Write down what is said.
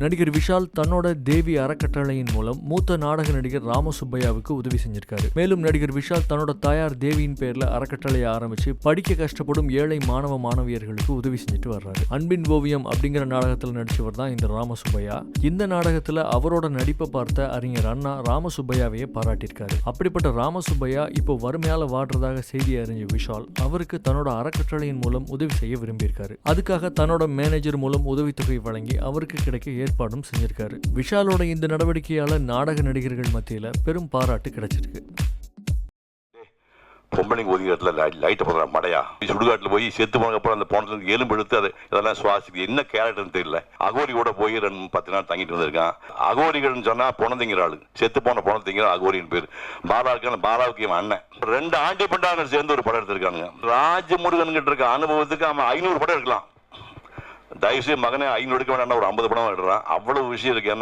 நடிகர் விஷால் தன்னோட தேவி அறக்கட்டளையின் மூலம் மூத்த நாடக நடிகர் ராமசுப்பையாவுக்கு உதவி செஞ்சிருக்காரு. மேலும் நடிகர் விஷால் தன்னோட தாயார் தேவியின் பேர்ல அறக்கட்டளையை ஆரம்பிச்சு படிக்க கஷ்டப்படும் ஏழை மாணவ மாணவியர்களுக்கு உதவி செஞ்சுட்டு வர்றாரு. அன்பின் ஓவியம் அப்படிங்கிற நாடகத்தில் நடிச்சவர் தான் இந்த ராமசுப்பையா. இந்த நாடகத்துல அவரோட நடிப்பை பார்த்த அறிஞர் அண்ணா ராமசுப்பையாவையே பாராட்டியிருக்காரு. அப்படிப்பட்ட ராமசுப்பையா இப்போ வறுமையால வாடுறதாக செய்தி அறிஞ்ச விஷால் அவருக்கு தன்னோட அறக்கட்டளையின் மூலம் உதவி செய்ய விரும்பியிருக்காரு. அதுக்காக தன்னோட மேனேஜர் மூலம் உதவித்தொகை வழங்கி அவருக்கு கிடைக்க ஏற்பாடும் செஞ்சிருக்காரு. விஷாலோட இந்த நடவடிக்கையால நாடக நடிகர்கள் மத்தியில பெரும் பாராட்டு கிடைச்சிருக்கு. பொம்பளைங்க ஒதுங்கிற இடத்துல லைட்டை போடுற மடையா சுடுகாட்டில் போய் செத்து போனதுக்கப்புறம் அந்த போனதுக்கு எலும்பு எடுத்து அது இதெல்லாம் சுவாசிக்கு என்ன கேரக்டர்னு தெரியல. அகோரி கூட போய் 10 நாள் தங்கிட்டு வந்திருக்கான். அகோரிகள்னு சொன்னா பொணந்திங்கிற ஆளு, செத்து போன பொணந்திங்கிற அகோரின்னு பேர். பாலாவுக்கு இவன் அண்ணன். 2 ஆண்டி பண்டாங்க சேர்ந்து ஒரு படம் எடுத்திருக்கானுங்க. ராஜமுருகன் கிட்ட இருக்க அனுபவத்துக்கு அவன் 500 படம் எடுக்கலாம். தயவுசெய்து மகனே 500 எடுக்க வேண்டாம், ஒரு 50 படம் எடுறான். அவ்வளவு விஷயம் இருக்கு.